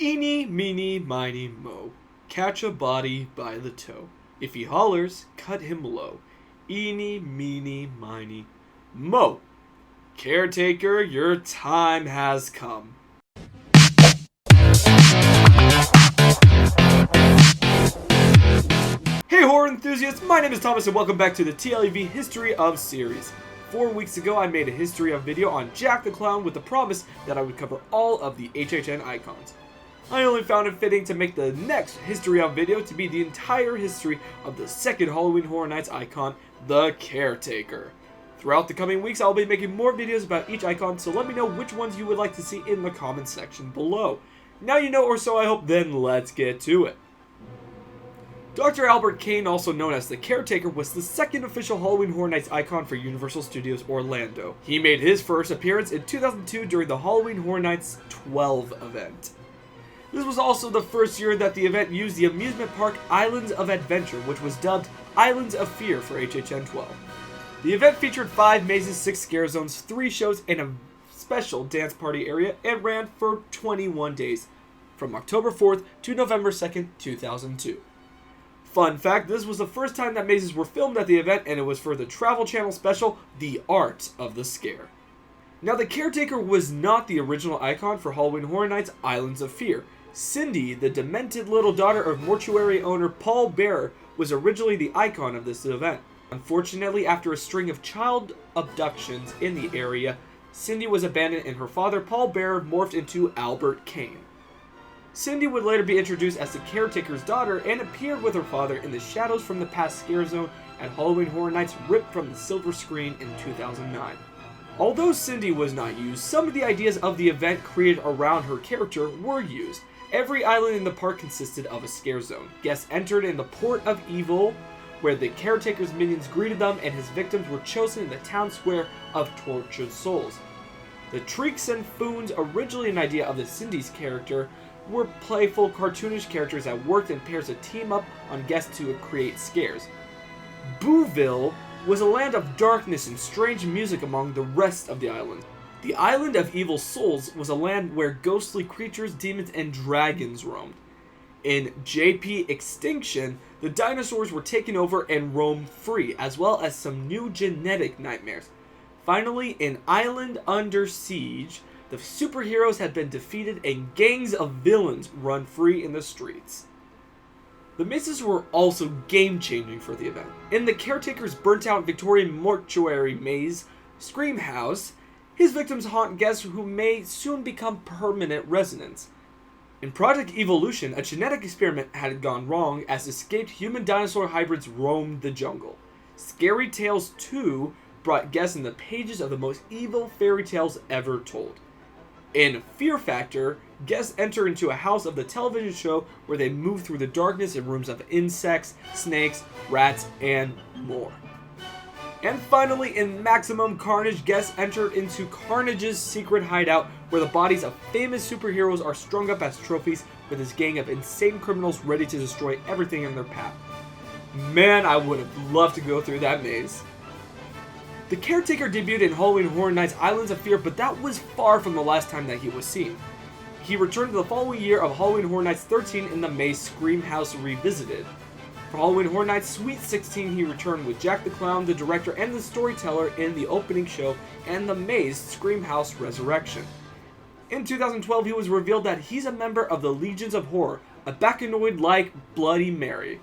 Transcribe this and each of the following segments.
Eeny, meeny, miny, mo. Catch a body by the toe. If he hollers, cut him low. Eeny, meeny, miny, mo. Caretaker, your time has come. Hey horror enthusiasts, my name is Thomas and welcome back to the TLEV History of series. 4 weeks ago I made a history of video on Jack the Clown with the promise that I would cover all of the HHN icons. I only found it fitting to make the next history of video to be the entire history of the second Halloween Horror Nights icon, the Caretaker. Throughout the coming weeks I'll be making more videos about each icon, so let me know which ones you would like to see in the comments section below. Now you know, or so I hope, then let's get to it. Dr. Albert Kane, also known as the Caretaker, was the second official Halloween Horror Nights icon for Universal Studios Orlando. He made his first appearance in 2002 during the Halloween Horror Nights 12 event. This was also the first year that the event used the amusement park Islands of Adventure, which was dubbed Islands of Fear for HHN 12. The event featured 5 mazes, 6 scare zones, 3 shows, and a special dance party area, and ran for 21 days, from October 4th to November 2nd, 2002. Fun fact, this was the first time that mazes were filmed at the event, and it was for the Travel Channel special, The Art of the Scare. Now, the Caretaker was not the original icon for Halloween Horror Nights Islands of Fear. Cindy, the demented little daughter of mortuary owner Paul Bearer, was originally the icon of this event. Unfortunately, after a string of child abductions in the area, Cindy was abandoned and her father, Paul Bearer, morphed into Albert Kane. Cindy would later be introduced as the Caretaker's daughter and appeared with her father in the Shadows from the Past Scare Zone at Halloween Horror Nights ripped from the silver screen in 2009. Although Cindy was not used, some of the ideas of the event created around her character were used. Every island in the park consisted of a scare zone. Guests entered in the Port of Evil, where the Caretaker's minions greeted them, and his victims were chosen in the town square of Tortured Souls. The Treeks and Foons, originally an idea of the Cindy's character, were playful, cartoonish characters that worked in pairs to team up on guests to create scares. Booville was a land of darkness and strange music among the rest of the island. The Island of Evil Souls was a land where ghostly creatures, demons, and dragons roamed. In JP Extinction, the dinosaurs were taken over and roamed free, as well as some new genetic nightmares. Finally, in Island Under Siege, the superheroes had been defeated and gangs of villains run free in the streets. The mazes were also game-changing for the event. In the Caretaker's burnt-out Victorian mortuary maze, Scream House, his victims haunt guests who may soon become permanent residents. In Project Evolution, a genetic experiment had gone wrong as escaped human-dinosaur hybrids roamed the jungle. Scary Tales 2 brought guests in the pages of the most evil fairy tales ever told. In Fear Factor, guests enter into a house of the television show where they move through the darkness in rooms of insects, snakes, rats, and more. And finally, in Maximum Carnage, guests enter into Carnage's secret hideout where the bodies of famous superheroes are strung up as trophies with his gang of insane criminals ready to destroy everything in their path. Man, I would have loved to go through that maze. The Caretaker debuted in Halloween Horror Nights Islands of Fear, but that was far from the last time that he was seen. He returned the following year of Halloween Horror Nights 13 in the maze Scream House Revisited. For Halloween Horror Nights Sweet 16, he returned with Jack the Clown, the director, and the storyteller in the opening show, and the maze Scream House Resurrection. In 2012, he was revealed that he's a member of the Legions of Horror, a Bacchanoid like Bloody Mary.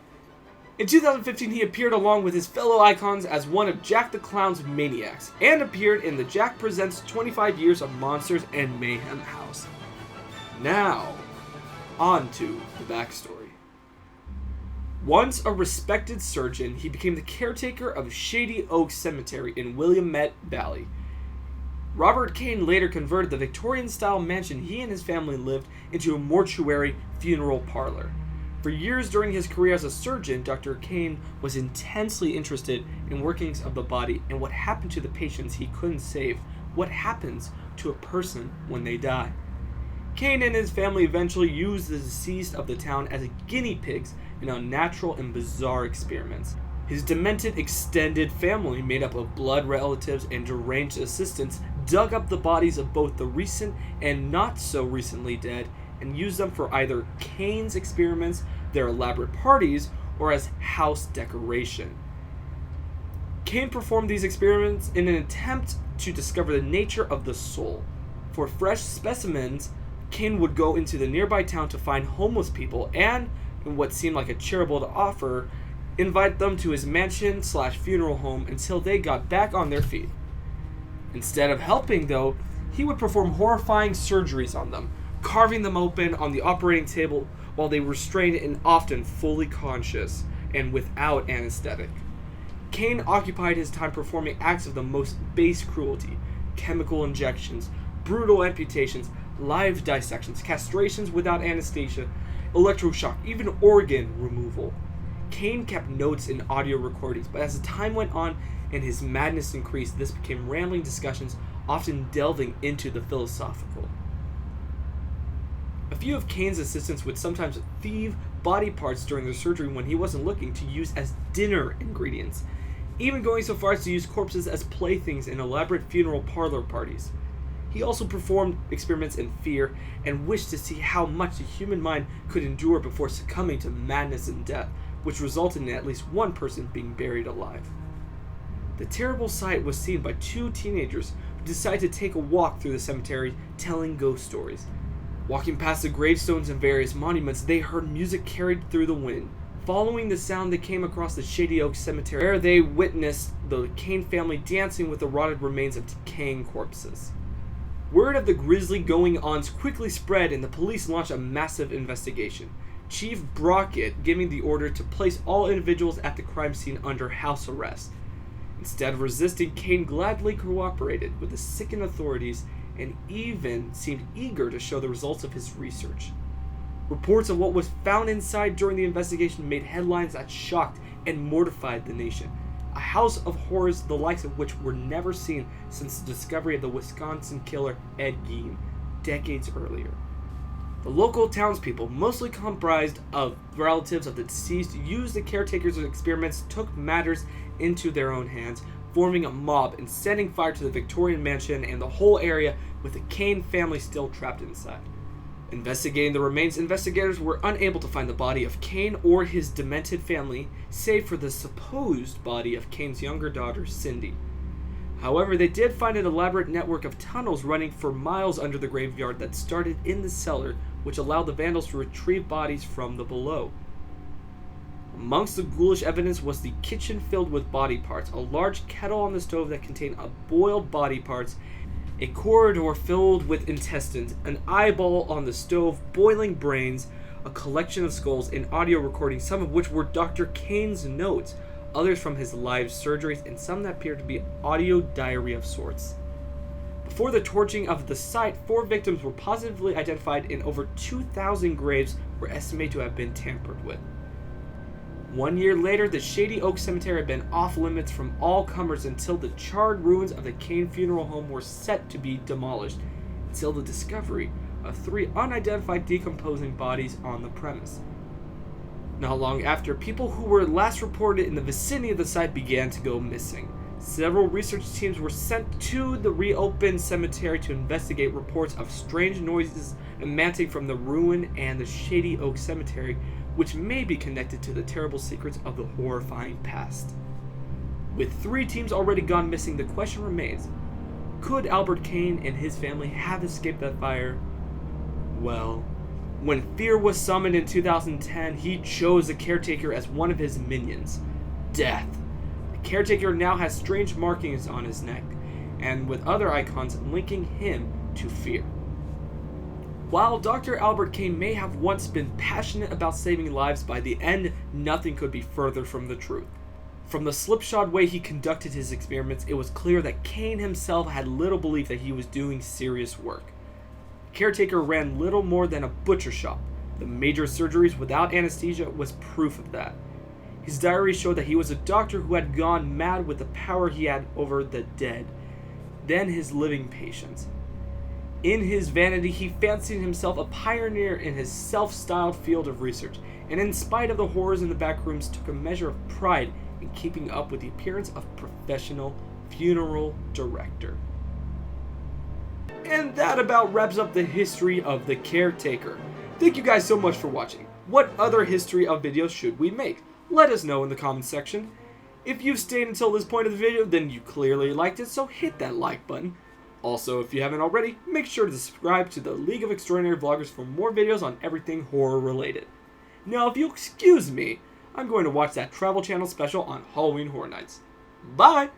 In 2015, he appeared along with his fellow icons as one of Jack the Clown's maniacs, and appeared in the Jack Presents 25 Years of Monsters and Mayhem House. Now, on to the backstory. Once a respected surgeon, he became the caretaker of Shady Oak Cemetery in Willamette Valley. Robert Kane later converted the Victorian-style mansion he and his family lived into a mortuary funeral parlor. For years during his career as a surgeon, Dr. Kane was intensely interested in workings of the body and what happened to the patients he couldn't save, what happens to a person when they die. Kane and his family eventually used the deceased of the town as guinea pigs in unnatural and bizarre experiments. His demented extended family, made up of blood relatives and deranged assistants, dug up the bodies of both the recent and not so recently dead and used them for either Kane's experiments, their elaborate parties, or as house decoration. Kane performed these experiments in an attempt to discover the nature of the soul. For fresh specimens, Kane would go into the nearby town to find homeless people and, in what seemed like a charitable offer, invite them to his mansion/funeral home until they got back on their feet. Instead of helping, though, he would perform horrifying surgeries on them, carving them open on the operating table while they were restrained and often fully conscious and without anesthetic. Kane occupied his time performing acts of the most base cruelty: chemical injections, brutal amputations, live dissections, castrations without anesthesia, electroshock, even organ removal. Kane kept notes and audio recordings, but as the time went on and his madness increased, this became rambling discussions, often delving into the philosophical. A few of Kane's assistants would sometimes thieve body parts during their surgery when he wasn't looking, to use as dinner ingredients, even going so far as to use corpses as playthings in elaborate funeral parlor parties. He also performed experiments in fear and wished to see how much the human mind could endure before succumbing to madness and death, which resulted in at least one person being buried alive. The terrible sight was seen by two teenagers who decided to take a walk through the cemetery telling ghost stories. Walking past the gravestones and various monuments, they heard music carried through the wind. Following the sound, they came across the Shady Oak Cemetery, where they witnessed the Kane family dancing with the rotted remains of decaying corpses. Word of the grisly going-ons quickly spread, and the police launched a massive investigation. Chief Brockett giving the order to place all individuals at the crime scene under house arrest. Instead of resisting, Kane gladly cooperated with the sickened authorities and even seemed eager to show the results of his research. Reports of what was found inside during the investigation made headlines that shocked and mortified the nation. A house of horrors the likes of which were never seen since the discovery of the Wisconsin killer Ed Gein decades earlier. The local townspeople, mostly comprised of relatives of the deceased, used the Caretaker's experiments, took matters into their own hands, forming a mob and setting fire to the Victorian mansion and the whole area, with the Kane family still trapped inside. Investigating the remains, investigators were unable to find the body of Kane or his demented family, save for the supposed body of Kane's younger daughter, Cindy. However, they did find an elaborate network of tunnels running for miles under the graveyard that started in the cellar, which allowed the vandals to retrieve bodies from the below. Amongst the ghoulish evidence was the kitchen filled with body parts, a large kettle on the stove that contained boiled body parts, a corridor filled with intestines, an eyeball on the stove, boiling brains, a collection of skulls, and audio recordings, some of which were Dr. Kane's notes, others from his live surgeries, and some that appeared to be audio diary of sorts. Before the torching of the site, 4 victims were positively identified, and over 2,000 graves were estimated to have been tampered with. 1 year later, the Shady Oak Cemetery had been off limits from all comers until the charred ruins of the Kane Funeral Home were set to be demolished, until the discovery of 3 unidentified decomposing bodies on the premise. Not long after, people who were last reported in the vicinity of the site began to go missing. Several research teams were sent to the reopened cemetery to investigate reports of strange noises emanating from the ruin and the Shady Oak Cemetery, which may be connected to the terrible secrets of the horrifying past. With 3 teams already gone missing, the question remains: could Albert Kane and his family have escaped that fire? Well, when fear was summoned in 2010, he chose the Caretaker as one of his minions: death. The Caretaker now has strange markings on his neck, and with other icons linking him to fear. While Dr. Albert Kane may have once been passionate about saving lives, by the end, nothing could be further from the truth. From the slipshod way he conducted his experiments, it was clear that Kane himself had little belief that he was doing serious work. Caretaker ran little more than a butcher shop. The major surgeries without anesthesia was proof of that. His diary showed that he was a doctor who had gone mad with the power he had over the dead, then his living patients. In his vanity, he fancied himself a pioneer in his self-styled field of research, and in spite of the horrors in the back rooms, took a measure of pride in keeping up with the appearance of professional funeral director. And that about wraps up the history of the Caretaker. Thank you guys so much for watching. What other history of videos should we make? Let us know in the comments section. If you've stayed until this point of the video, then you clearly liked it, so hit that like button. Also, if you haven't already, make sure to subscribe to the League of Extraordinary Vloggers for more videos on everything horror related. Now, if you'll excuse me, I'm going to watch that Travel Channel special on Halloween Horror Nights. Bye!